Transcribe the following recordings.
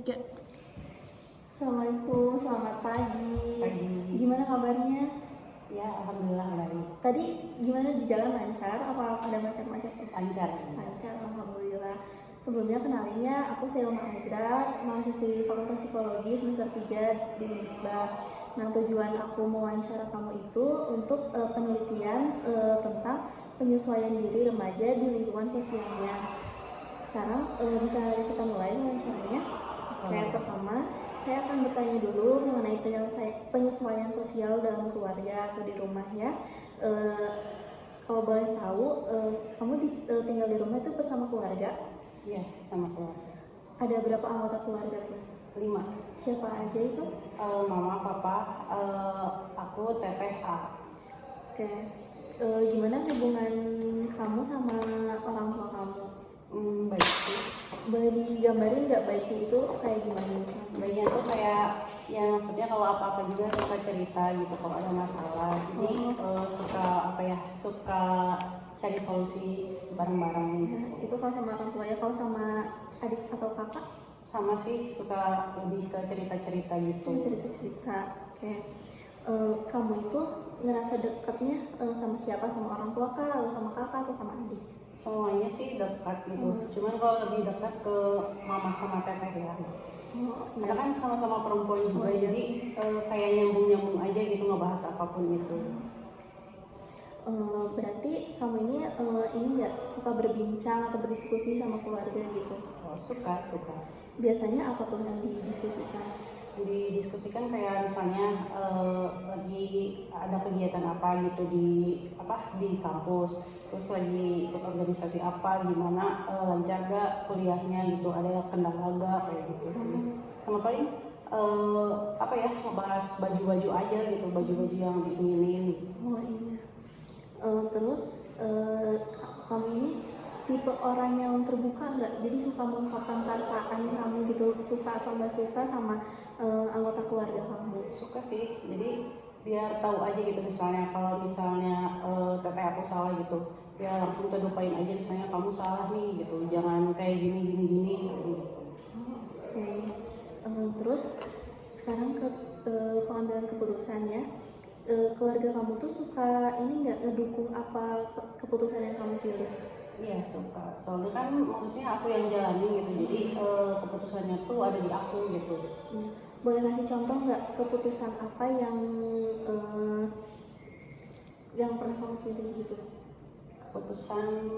Oke. Assalamualaikum, selamat pagi. Pagi. Gimana kabarnya? Ya, alhamdulillah baik. Tadi gimana di jalan, lancar? Apa ada macet-macet? Lancar. Lancar, alhamdulillah. Sebelumnya kenalin aku Selma Azra, mahasiswi Fakultas Psikologi semester 3 di Unisba. Nah, tujuan aku mewawancara kamu itu untuk penelitian tentang penyesuaian diri remaja di lingkungan sosialnya. Sekarang bisa kita mulai wawancaranya. Yang pertama, saya akan bertanya dulu mengenai penyesuaian sosial dalam keluarga atau di rumah ya. Kalau boleh tahu, kamu tinggal di rumah itu bersama keluarga? Iya, sama keluarga. Ada berapa anggota keluarga tuh? 5. Siapa aja itu? Mama, papa, aku, teteh, A. Oke. Gimana hubungan kamu sama orang tua kamu? Baik sih. Boleh digambarin nggak baiknya itu kayak gimana? Baiknya tuh kayak, ya maksudnya kalau apa-apa juga suka cerita gitu kalau ada masalah. Jadi suka cari solusi bareng-bareng gitu. Nah, itu kalau sama orang tua ya. Kalau sama adik atau kakak? Sama sih, suka lebih ke cerita-cerita gitu. Cerita-cerita. Oke. Kamu itu ngerasa dekatnya sama siapa? Sama orang tua kah? Atau sama kakak atau sama adik? Semuanya sih dekat gitu. Cuman kalau lebih dekat ke mama sama teteh ya. Karena kan sama-sama perempuan juga, jadi kayak nyambung-nyambung aja gitu ngebahas apapun itu. Berarti kamu ini nggak suka berbincang atau berdiskusi sama keluarga gitu? Oh, suka. Biasanya apa tuh yang didiskusikan? Didiskusikan kayak misalnya lagi ada kegiatan apa gitu di kampus, terus lagi ikut organisasi apa, gimana lancar gak kuliahnya gitu, ada kendala gak kayak gitu sih. Sama paling ngebahas baju-baju aja gitu, baju-baju yang diinginin. Oh iya. Terus kamu ini tipe orang yang terbuka nggak? Jadi suka mengungkapkan perasaan kamu gitu, suka atau nggak suka sama anggota keluarga kamu? Suka sih, jadi biar tahu aja gitu, misalnya kalau teteh aku salah gitu, ya langsung terlupain aja, misalnya kamu salah nih gitu, jangan kayak gini gitu. Oke. Terus sekarang ke pengambilan keputusan ya. Keluarga kamu tuh suka ini nggak ngedukung apa keputusan yang kamu pilih? Iya, suka. Soalnya kan maksudnya aku yang jalanin gitu, jadi keputusannya tuh ada di aku gitu. Boleh kasih contoh nggak keputusan apa yang pernah kamu pilih gitu? Keputusan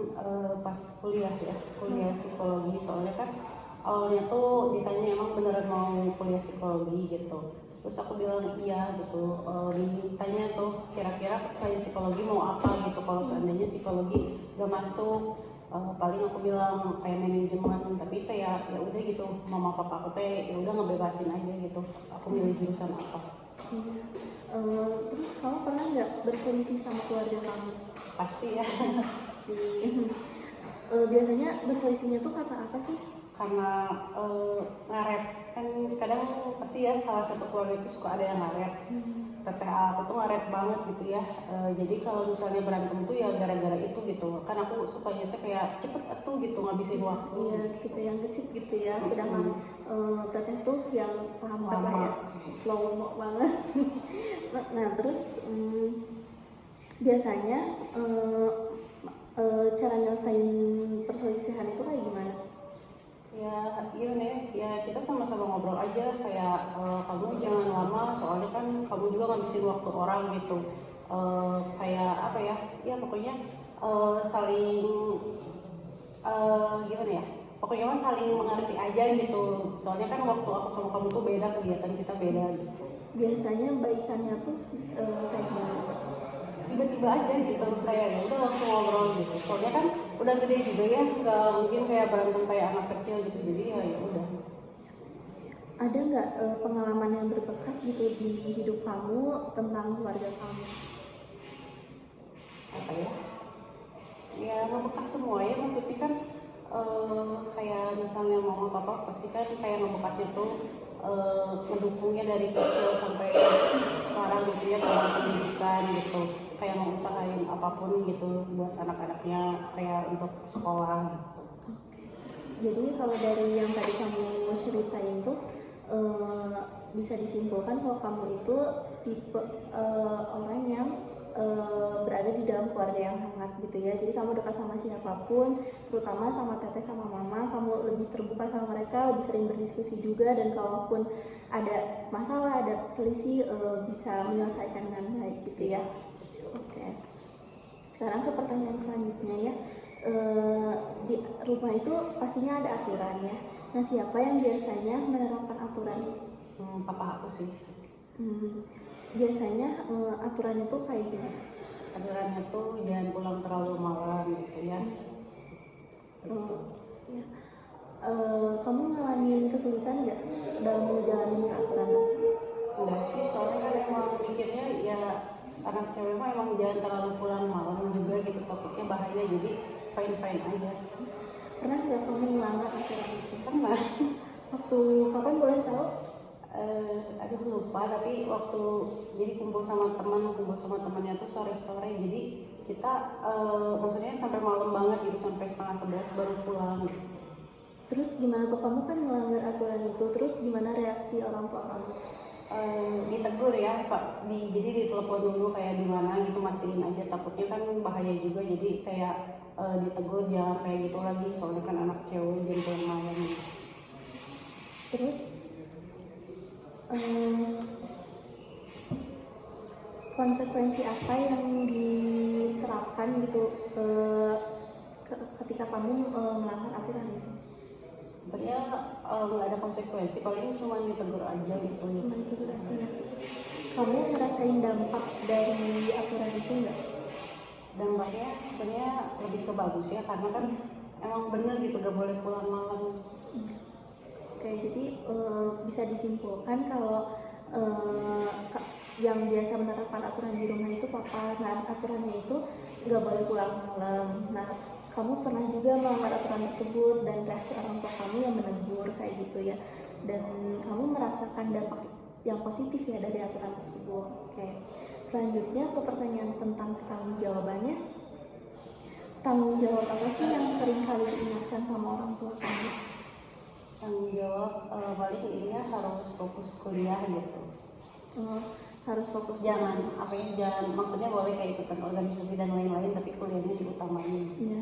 pas kuliah ya, kuliah psikologi. Soalnya kan awalnya tuh ditanya emang beneran mau kuliah psikologi gitu. Terus aku bilang iya gitu. Ditanya tuh kira-kira selain psikologi mau apa gitu. Kalau seandainya psikologi gak masuk, paling aku bilang kayak manajemen. Tapi kayak ya udah gitu, mama papa aku teh ya udah ngebebasin aja gitu. Aku milih jurusan apa. Iya. Terus kamu pernah nggak berselisih sama keluarga kamu? Pasti ya. Pasti. Biasanya berselisihnya tuh karena apa sih? Karena ngaret, kan kadang pasti ya salah satu keluarga itu suka ada yang ngaret. Teteh aku tuh ngaret banget gitu ya. Jadi kalau misalnya berantem tuh ya gara-gara itu gitu. Kan aku sukanya tuh kayak cepet tuh gitu ngabisin waktu. Iya, tipe yang gesit gitu ya. Sedangkan teteh tuh yang lambat lah ya, slow mo banget. Nah terus biasanya cara nyelesain perselisihan itu kayak gimana? Ya iya nih, ya kita sama-sama ngobrol aja kayak kamu jangan lama soalnya kan kamu juga ngabisin waktu orang gitu. Kayak apa ya? Ya pokoknya saling gimana ya? Pokoknya mah saling mengerti aja gitu. Soalnya kan waktu aku sama kamu tuh beda, kegiatan kita beda gitu. Biasanya baikannya tuh kayak gimana? Tiba-tiba aja gitu, kayak ya udah langsung ngobrol gitu. Soalnya kan udah gede juga ya, nggak mungkin kayak berantem kayak anak kecil gitu. Jadi ya udah. Ada nggak pengalaman yang berbekas gitu di hidup kamu tentang keluarga kamu? Apa ya? Ya ngebekas semua ya, maksudnya kan kayak misalnya mama papa pasti kan kayak ngebekasnya tuh mendukungnya dari kecil sampai sekarang gitu ya dalam pendidikan gitu, kayak mau usahain apapun gitu buat anak-anaknya kayak untuk sekolah gitu. Jadi kalau dari yang tadi kamu ceritain tuh bisa disimpulkan kalau kamu itu tipe orang yang berada di dalam keluarga yang hangat gitu ya. Jadi kamu dekat sama siapapun, terutama sama teteh sama mama, kamu lebih terbuka sama mereka, lebih sering berdiskusi juga, dan kalaupun ada masalah, ada selisih bisa menyelesaikan dengan baik gitu ya. Oke. Sekarang ke pertanyaan selanjutnya ya. Di rumah itu pastinya ada aturannya. Nah, siapa yang biasanya menerapkan aturan itu? Papa aku sih. Biasanya aturannya tuh kayak gimana? Aturannya tuh jangan pulang terlalu malam gitu ya. Ya. Kamu ngalamin kesulitan nggak dalam menjalani aturan tersebut? Enggak sih, soalnya kan emang mikirnya ya anak cewek mah emang jangan terlalu pulang malam juga gitu, takutnya bahaya, jadi fine aja. Pernah nggak kamu melanggar aturan itu? Pernah. Waktu kapan boleh tahu? Aduh lupa, tapi waktu jadi kumpul sama temannya tuh sore-sore, jadi kita maksudnya sampai malam banget gitu, sampai setengah 11 baru pulang. Terus gimana tuh, kamu kan melanggar aturan itu, terus gimana reaksi orang tua kamu? Ditegur ya Pak, jadi ditelepon dulu kayak gimana gitu, mastiin aja, takutnya kan bahaya juga, jadi kayak ditegur jangan kayak gitu lagi, soalnya kan anak cewek jangan pulang malam. Terus konsekuensi apa yang diterapkan gitu ketika kamu melanggar aturan itu? Sebenarnya nggak ada konsekuensi, paling cuma ditegur aja gitu. Cuma ditegur aja ya. Kamu ngerasain dampak dari aturan itu nggak? Dampaknya sebenarnya lebih ke bagus ya, karena kan emang bener gitu gak boleh pulang malam. Oke, jadi bisa disimpulkan kalau yang biasa menerapkan aturan di rumah itu papa. Nah, aturannya itu nggak boleh pulang malam. Nah, kamu pernah juga melanggar aturan tersebut dan reaksi orang tua kamu yang menegur kayak gitu ya, dan kamu merasakan dampak yang positif ya dari aturan tersebut. Oke, selanjutnya ke pertanyaan tentang tanggung jawabannya. Tanggung jawab apa sih yang sering kali diingatkan sama orang tua kamu? Tanggung jawab paling ininya harus fokus kuliah gitu. Harus fokus, jangan maksudnya boleh kayak ikutan organisasi dan lain-lain, tapi kuliahnya diutamain. Iya.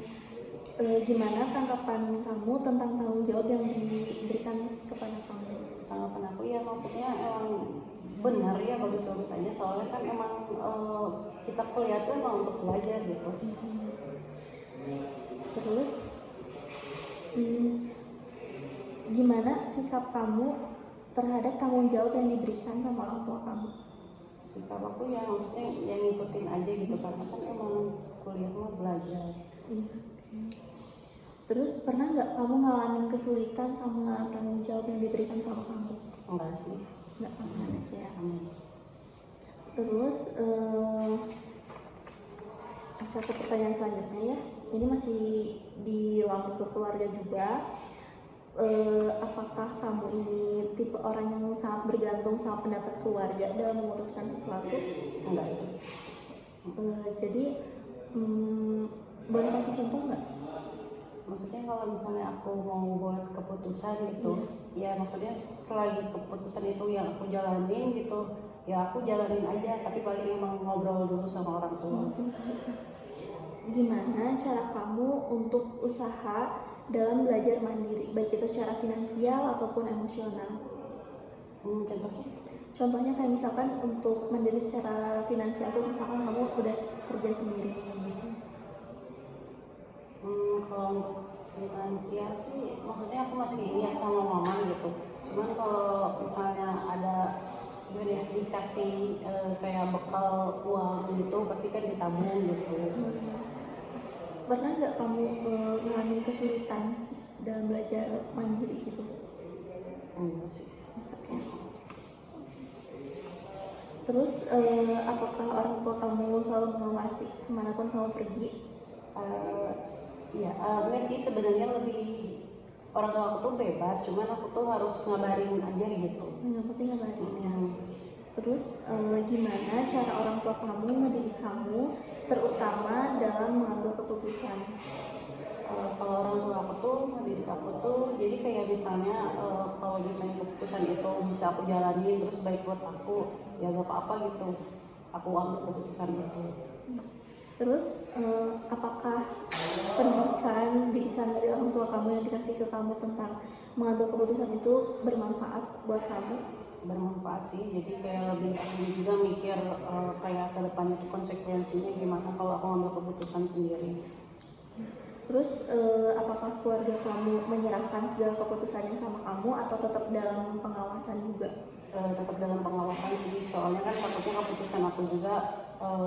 Gimana tanggapan kamu tentang tanggung jawab yang diberikan kepada kamu? Tanggapan aku ya maksudnya emang benar ya, bagus-bagus aja, soalnya kan emang kita kuliah tuh emang untuk belajar gitu. Terus gimana sikap kamu terhadap tanggung jawab yang diberikan sama orang tua kamu? Sikap aku ya maksudnya yang ngikutin aja gitu, karena kan emang kuliah mah belajar. Terus pernah nggak kamu ngalamin kesulitan sama tanggung jawab yang diberikan sama kamu? Enggak sih. Nggak pernah ya. Terus satu pertanyaan selanjutnya ya, ini masih di lingkup keluarga juga. Apakah kamu ini tipe orang yang sangat bergantung sama pendapat keluarga dalam memutuskan sesuatu? Enggak sih. Jadi boleh kasih contoh nggak? Maksudnya kalau misalnya aku mau buat keputusan gitu, ya maksudnya selagi keputusan itu yang aku jalanin gitu, ya aku jalanin aja, tapi paling emang ngobrol dulu sama orang tua. Gimana cara kamu untuk usaha dalam belajar mandiri, baik itu secara finansial ataupun emosional? Contohnya kayak misalkan untuk mandiri secara finansial tuh misalkan kamu udah kerja sendiri gitu. Kalau untuk finansial sih, maksudnya aku masih lihat sama mama gitu. Cuman kalau misalnya ada dikasih kayak bekal uang gitu, pasti kan ditabung gitu. Pernah nggak kamu ngalamin kesulitan dalam belajar mandiri gitu? Enggak sih. Terus apakah orang tua kamu selalu mengawasi kemanapun kamu pergi? Enggak sih, sebenarnya lebih orang tua aku tuh bebas, cuman aku tuh harus ngabarin aja gitu. Yang penting ngabarin. Terus gimana cara orang tua kamu mendidik kamu, terutama dalam mengambil keputusan? Kalau orang tua aku tuh mendidik aku tuh jadi kayak misalnya kalau misalnya keputusan itu bisa aku jalanin terus baik buat aku, ya gak apa-apa gitu aku ambil keputusan itu. Terus apakah didikan dari orang tua kamu yang dikasih ke kamu tentang mengambil keputusan itu bermanfaat buat kamu? Bermanfaat sih, jadi kayak lebih aku juga mikir kayak ke depannya tuh konsekuensinya gimana kalau aku ambil keputusan sendiri. Terus apakah keluarga kamu menyerahkan segala keputusannya sama kamu atau tetap dalam pengawasan juga? Tetap dalam pengawasan sih, soalnya kan takutnya keputusan aku juga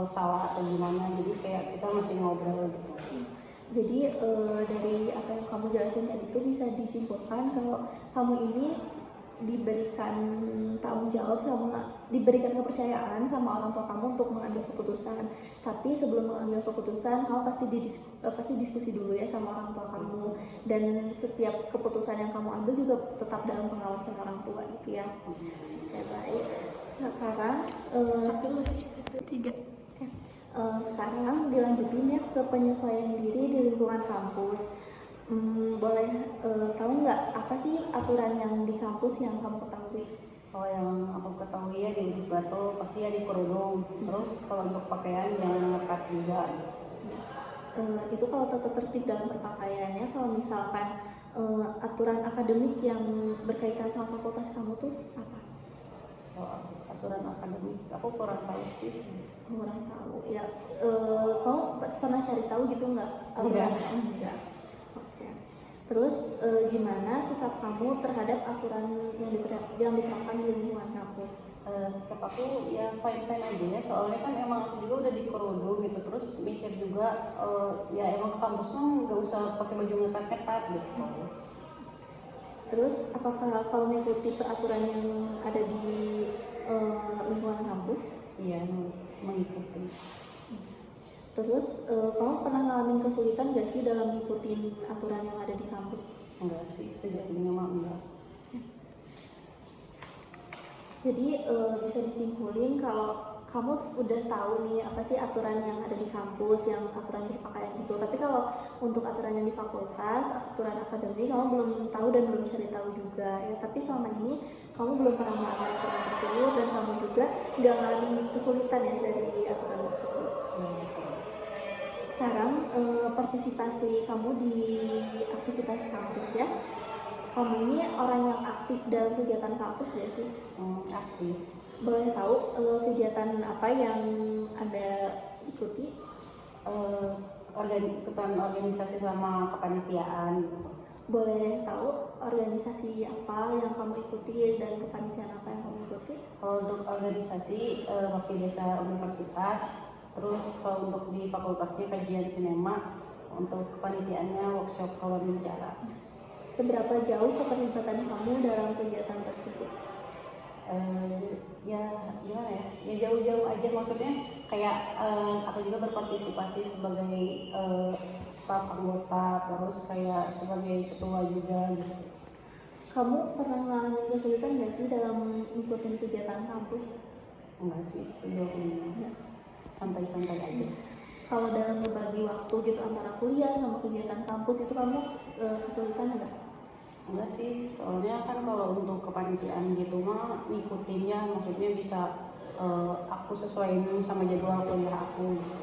salah atau gimana, jadi kayak kita masih ngobrol gitu. Jadi dari apa yang kamu jelasin tadi itu bisa disimpulkan kalau kamu ini diberikan tanggung jawab diberikan kepercayaan sama orang tua kamu untuk mengambil keputusan. Tapi sebelum mengambil keputusan, kamu pasti diskusi dulu ya sama orang tua kamu, dan setiap keputusan yang kamu ambil juga tetap dalam pengawasan orang tua gitu ya. Oke, baik. Sekarang sekarang dilanjutin ya ke penyesuaian diri di lingkungan kampus. Boleh tahu nggak apa sih aturan yang di kampus yang kamu ketahui? Kalau yang aku ketahui ya di Unisba tuh pasti ya di kerudung, terus kalau untuk pakaian jangan ngekat juga. Itu kalau tata tertib dalam berpakaiannya. Kalau misalkan aturan akademik yang berkaitan sama fakultas kamu tuh apa? Kalau aturan akademik aku kurang tahu sih. Kurang tahu ya. Kamu pernah cari tahu gitu nggak? Enggak. Oke. Terus gimana sikap kamu terhadap aturan yang diterapkan di lingkungan kampus? Sikap aku ya fine-fine aja ya, soalnya kan emang aku juga udah di kerudung gitu, terus mikir juga ya emang ke kampus kan nggak usah pakai baju ngetat-ngetat gitu. Terus apakah kamu mengikuti peraturan yang ada di lingkungan kampus? Iya, mengikuti. Terus kamu pernah ngalamin kesulitan gak sih dalam ngikutin aturan yang ada di kampus? Enggak sih, sejak ini mah enggak. Jadi bisa disimpulin kalau kamu udah tahu nih apa sih aturan yang ada di kampus, yang aturan berpakaian itu. Tapi kalau untuk aturan yang di fakultas, aturan akademik, kamu belum tahu dan belum cari tahu juga ya. Tapi selama ini kamu belum pernah melanggar aturan tersebut dan kamu juga nggak ngalamin kesulitan ya dari aturan tersebut. Sekarang partisipasi kamu di aktivitas kampus ya. Kamu ini orang yang aktif dalam kegiatan kampus ya sih? Aktif. Boleh tahu kegiatan apa yang Anda ikuti? Ikutan organisasi sama kepanitiaan gitu. Boleh tahu organisasi apa yang kamu ikuti dan kepanitiaan apa yang kamu ikuti? Kalau untuk organisasi wakil desa universitas, terus kalau untuk di fakultasnya kajian sinema, untuk kepanitiaannya workshop kawan bicara. Seberapa jauh keterlibatan kamu dalam kegiatan tersebut? Ya gimana ya? Ya jauh-jauh aja, maksudnya kayak aku juga berpartisipasi sebagai staf anggota, terus kayak sebagai ketua juga gitu. Kamu pernah ngalamin kesulitan nggak sih dalam ngikutin kegiatan kampus? Enggak sih, sejauh ini santai-santai aja. Kalau dalam berbagi waktu gitu antara kuliah sama kegiatan kampus itu kamu kesulitan nggak? Enggak sih, soalnya kan kalau untuk kepanitiaan gitu mah ngikutinnya, maksudnya bisa aku sesuaiin sama jadwal kuliah aku gitu.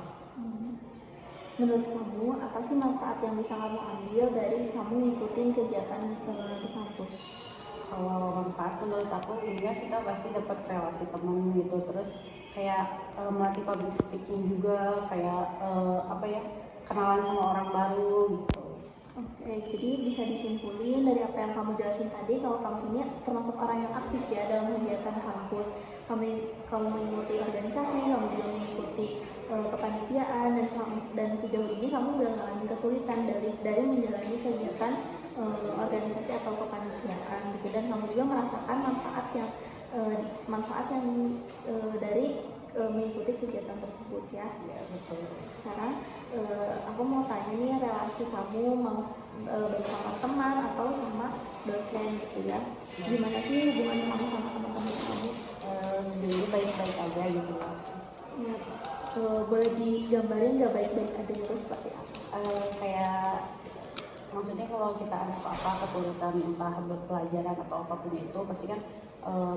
Menurut kamu apa sih manfaat yang bisa kamu ambil dari kamu ngikutin kegiatan di kampus? Kalau manfaat menurut aku ya kita pasti dapat relasi teman gitu, terus kayak melatih public speaking juga, kayak kenalan sama orang baru gitu. Oke, jadi bisa disimpulin dari apa yang kamu jelasin tadi kalau kamu ini termasuk orang yang aktif ya dalam kegiatan kampus. Kamu mengikuti organisasi, kamu juga mengikuti kepanitiaan, dan sejauh ini kamu nggak ngalamin kesulitan dari menjalani kegiatan organisasi atau kepanitiaan gitu, dan kamu juga merasakan manfaat yang dari mengikuti kegiatan tersebut ya. Ya betul. Sekarang aku mau tanya nih, relasi kamu mau bersama teman atau sama dosen gitu ya? Gimana sih hubungannya kamu sama teman-teman kamu? Sendiri baik-baik aja gitu lah. Ya, boleh digambarin nggak baik-baik aja itu seperti apa? Kayak Maksudnya kalau kita ada apa-apa kesulitan entah pelajaran atau apapun itu pasti kan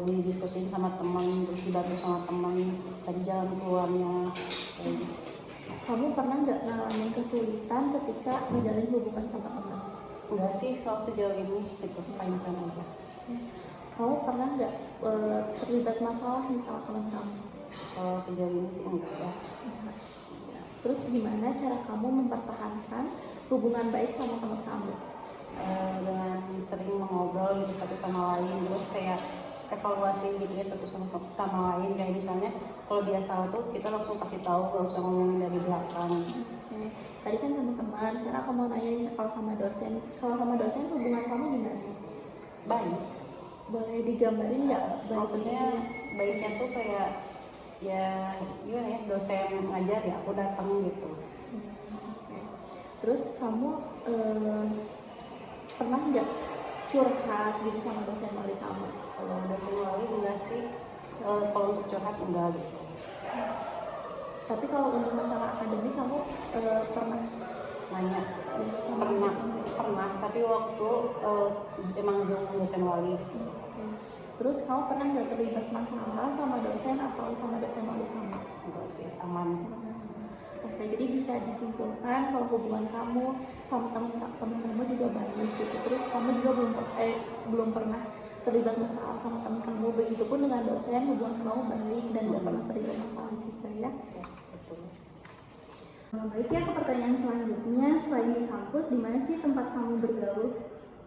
didiskusin sama teman, terus dibantu sama teman dari jalan keluarnya kayak gitu. Kamu pernah nggak ngalamin kesulitan ketika menjalin hubungan sama teman? Enggak sih kalau sejauh ini gitu, fine-fine aja. Kamu pernah nggak terlibat masalah nih sama teman kamu? Kalau sejauh ini sih enggak ya. Terus gimana cara kamu mempertahankan hubungan baik sama teman kamu? Dengan sering mengobrol gitu satu sama lain, terus kayak evaluasi gitu ya satu sama lain, kayak misalnya kalau dia salah tuh kita langsung kasih tahu, gak usah ngomongin dari belakang. Oke. Tadi kan sama teman, sekarang aku mau nanya nih kalau sama dosen. Kalau sama dosen hubungan kamu gimana? Baik, Boleh digambarin nggak? maksudnya baiknya tuh kayak ya gimana ya, dosen ngajar ya aku datang gitu. Oke. Terus kamu pernah nggak curhat gitu sama dosen wali kamu? Kalau dosen wali enggak sih, kalau untuk curhat enggak gitu. Tapi kalau untuk masalah akademik kamu pernah Nanya sama pernah tapi waktu emang Zoom dosen wali. Oke. Terus kamu pernah nggak terlibat masalah sama dosen atau sama dosen wali kamu? Enggak sih, aman. Oke, jadi bisa disimpulkan kalau hubungan kamu sama teman kamu juga baik gitu. Terus kamu juga belum pernah terlibat masalah sama teman kamu. Begitupun dengan dosen, hubungan kamu baik dan nggak pernah terlibat masalah juga ya. Betul. Baik ya, ke pertanyaan selanjutnya, selain di kampus, di mana sih tempat kamu bergaul?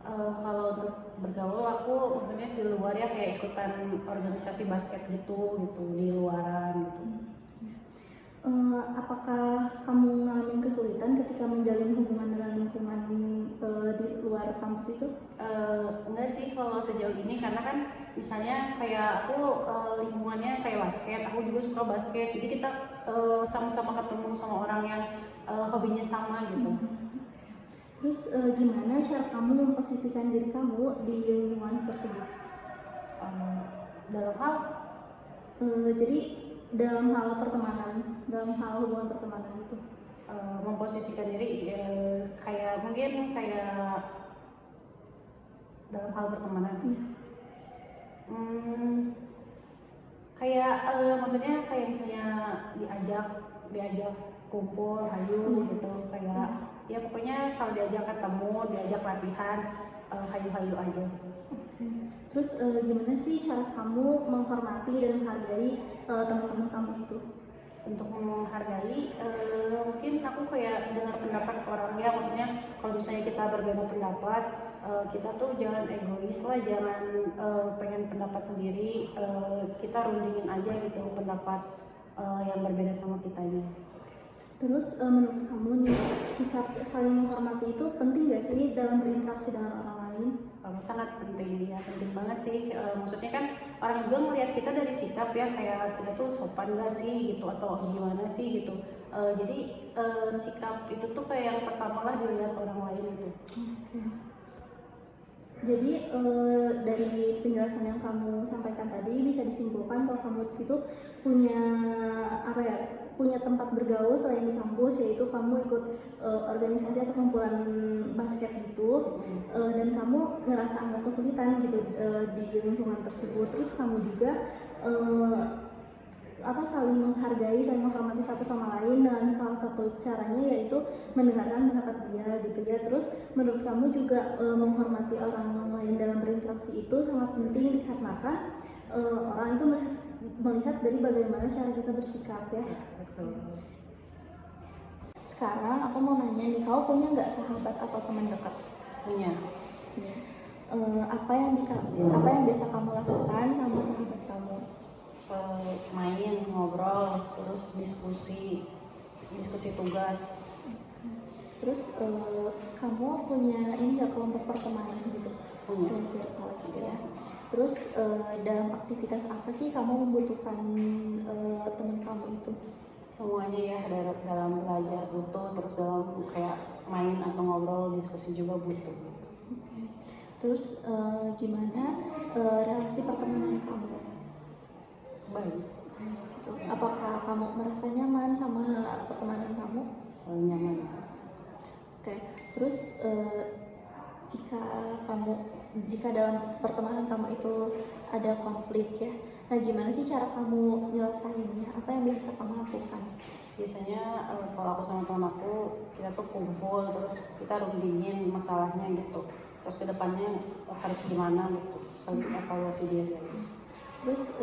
Kalau untuk bergaul aku maksudnya di luar ya, kayak ikutan organisasi basket gitu di luaran gitu. Apakah kamu ngalamin kesulitan ketika menjalin hubungan dengan lingkungan di luar kampus itu? Enggak sih kalau sejauh ini, karena kan misalnya kayak aku lingkungannya kayak basket, aku juga suka basket, jadi kita sama-sama ketemu sama orang yang hobinya sama gitu. Terus gimana cara kamu memposisikan diri kamu di lingkungan tersebut? Dalam hal Jadi dalam hal pertemanan, dalam hal hubungan pertemanan itu. memposisikan diri kayak mungkin kayak dalam hal pertemanan. Kayak maksudnya kayak misalnya diajak kumpul hayu gitu, kayak ya pokoknya kalau diajak ketemu, diajak latihan, hayu-hayu aja. Terus gimana sih cara kamu menghormati dan menghargai teman-teman kamu itu? Untuk menghargai, mungkin aku kayak dengar pendapat orangnya, maksudnya kalau misalnya kita berbeda pendapat, kita tuh jangan egois lah, jangan pengen pendapat sendiri, kita rundingin aja gitu pendapat yang berbeda sama kitanya. Terus menurut kamu nih, sikap saling menghormati itu penting gak sih dalam berinteraksi dengan orang lain? Sangat penting ya, penting banget sih. Maksudnya kan orang juga ngelihat kita dari sikap ya, kayak kita tuh sopan gak sih gitu atau gimana sih gitu. Jadi sikap itu tuh kayak yang pertama lah dilihat orang lain gitu. Jadi dari penjelasan yang kamu sampaikan tadi bisa disimpulkan kalau kamu itu punya punya tempat bergaul selain di kampus, yaitu kamu ikut organisasi atau kumpulan basket gitu, dan kamu ngerasa agak kesulitan gitu di lingkungan tersebut. Terus kamu juga saling menghargai, saling menghormati satu sama lain dengan salah satu caranya yaitu mendengarkan pendapat dia gitu ya. Terus menurut kamu juga menghormati orang lain dalam berinteraksi itu sangat penting dikarenakan orang itu melihat dari bagaimana cara kita bersikap ya. Sekarang aku mau nanya nih, kamu punya nggak sahabat atau teman dekat? Punya. Apa yang biasa kamu lakukan sama sahabat kamu? Main, ngobrol, terus diskusi tugas. Terus kamu punya ini nggak kelompok pertemanan gitu? Punya. Circle gitu ya. Terus dalam aktivitas apa sih kamu membutuhkan teman kamu itu? Semuanya ya, dalam belajar butuh, terus dalam kayak main atau ngobrol, diskusi juga butuh. Okay. Terus gimana relasi pertemanan kamu? Baik. Gitu. Apakah kamu merasa nyaman sama pertemanan kamu? Nyaman. Oke, terus jika kamu jika dalam pertemanan kamu itu ada konflik ya, nah gimana sih cara kamu nyelesainnya? Apa yang biasa kamu lakukan? Biasanya kalau aku sama teman aku, kita tuh kumpul terus kita rundingin masalahnya gitu, terus kedepannya harus gimana gitu, saling evaluasi diri. Terus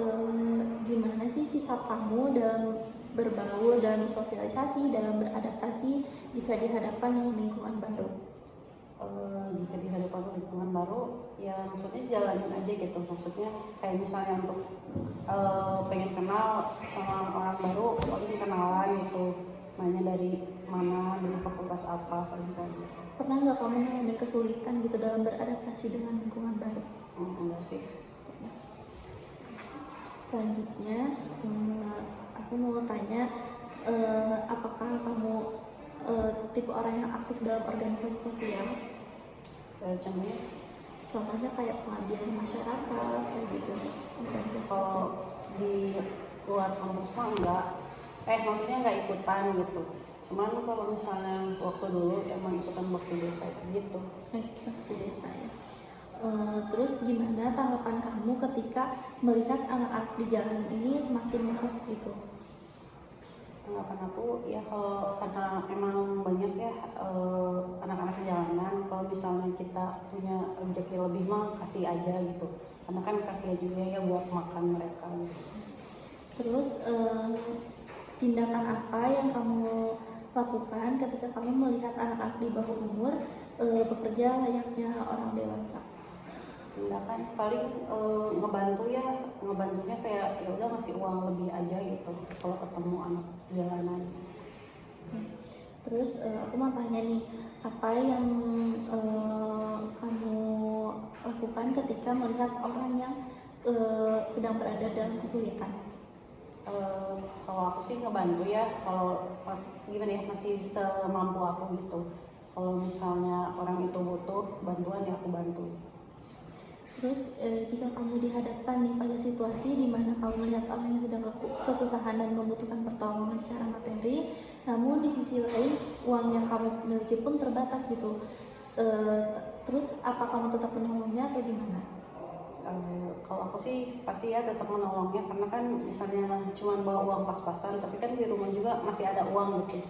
gimana sih sikap kamu dalam berbaur dan sosialisasi, dalam beradaptasi jika dihadapkan dengan lingkungan baru? Jika dihadapkan lingkungan baru, ya maksudnya jalanin aja gitu. Maksudnya kayak misalnya untuk pengen kenal sama orang baru, paling kenalan gitu, nanya dari mana, dari fakultas apa, paling kayak gitu. Pernah nggak kamu ngalamin kesulitan gitu dalam beradaptasi dengan lingkungan baru? Enggak sih. Selanjutnya, aku mau tanya, apakah kamu tipe orang yang aktif dalam organisasi sosial? Contohnya, Contohnya kayak pengabdian masyarakat, kayak gitu. Organisasi sosial. kalau di luar kampus mah enggak, maksudnya enggak ikutan gitu. Cuman kalau misalnya waktu dulu emang ikutan bakti desa gitu. Bakti desa ya. Terus gimana tanggapan kamu ketika melihat anak-anak di jalan ini semakin marak gitu? Tanggapan aku ya, kalau karena emang banyak ya anak-anak jalanan, kalau misalnya kita punya rezeki lebih mah kasih aja gitu, karena kan kasih juga ya buat makan mereka gitu. Terus tindakan apa yang kamu lakukan ketika kamu melihat anak-anak di bawah umur bekerja layaknya orang dewasa? Tindakan paling ngebantunya kayak ya udah ngasih uang lebih aja gitu kalau ketemu anak jalanan. Terus aku mau tanya nih, apa yang kamu lakukan ketika melihat orang yang sedang berada dalam kesulitan? Kalau aku sih ngebantu ya, kalau gimana ya, masih semampu aku gitu. Kalau misalnya orang itu butuh bantuan ya aku bantu. Terus jika kamu dihadapkan nih pada situasi di mana kamu melihat orang yang sedang kesusahan dan membutuhkan pertolongan secara materi, namun di sisi lain uang yang kamu miliki pun terbatas gitu, terus apa kamu tetap menolongnya atau gimana? Kalau aku sih pasti ya tetap menolongnya, karena kan misalnya cuma bawa uang pas-pasan, tapi kan di rumah juga masih ada uang gitu.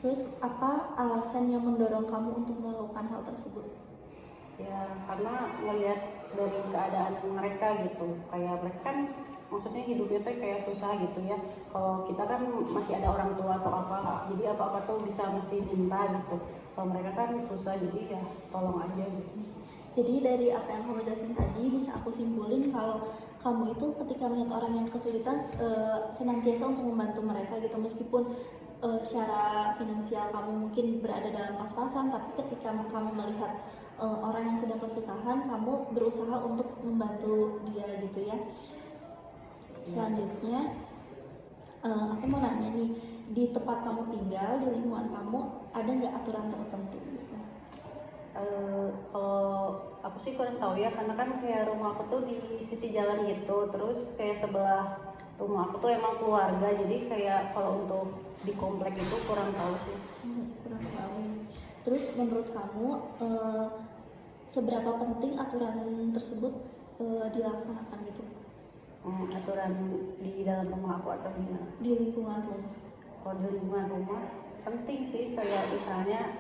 Terus apa alasan yang mendorong kamu untuk melakukan hal tersebut? Ya karena ngelihat dari keadaan mereka gitu, kayak mereka kan maksudnya hidupnya tuh kayak susah gitu ya. Kalau kita kan masih ada orang tua atau apa, jadi apa-apa tuh bisa masih minta gitu. Kalau mereka kan susah, jadi ya tolong aja gitu. Jadi dari apa yang kamu jelasin tadi bisa aku simpulin kalau kamu itu ketika melihat orang yang kesulitan senantiasa untuk membantu mereka gitu, meskipun secara finansial kamu mungkin berada dalam pas-pasan, tapi ketika kamu melihat orang yang sedang kesusahan, kamu berusaha untuk membantu dia gitu ya. Selanjutnya aku mau nanya nih, di tempat kamu tinggal, di lingkungan kamu ada nggak aturan tertentu gitu? Kalau aku sih kurang tahu ya, karena kan kayak rumah aku tuh di sisi jalan gitu, terus kayak sebelah rumah aku tuh emang keluarga, jadi kayak kalau untuk di komplek itu kurang tahu sih. Kurang tahu. Terus menurut kamu seberapa penting aturan tersebut dilaksanakan gitu? Aturan di dalam rumah aku atau gimana? Di lingkungan rumah. Kalau di lingkungan rumah penting sih, kayak misalnya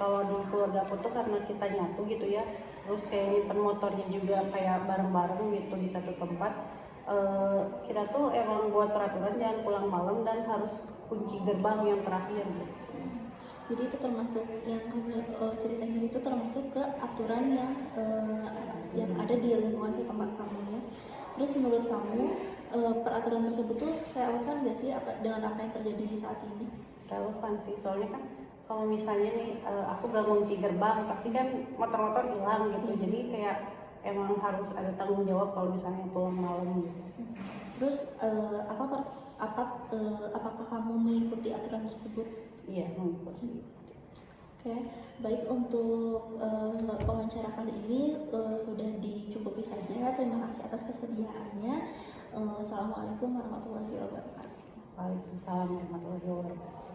kalau di keluarga aku tuh karena kita nyatu gitu ya, terus kayak nyimpen motornya juga kayak bareng-bareng gitu di satu tempat. Kita tuh emang buat peraturan jangan pulang malam dan harus kunci gerbang yang terakhir gitu. Jadi itu termasuk yang kamu ceritain itu termasuk ke aturan yang ada di lingkungan tempat kamu ya. Terus menurut kamu peraturan tersebut tuh relevan nggak sih dengan apa yang terjadi di saat ini? Relevan sih, soalnya kan kalau misalnya nih aku gak ngunci gerbang, pasti kan motor-motor hilang gitu. Jadi kayak emang harus ada tanggung jawab kalau misalnya pulang malam gitu. Terus apakah kamu mengikuti aturan tersebut? Iya, mengikuti. Oke, baik, untuk wawancara kali ini sudah dicukupi saja. Terima kasih atas kesediaannya. Assalamualaikum warahmatullahi wabarakatuh. Waalaikumsalam warahmatullahi wabarakatuh.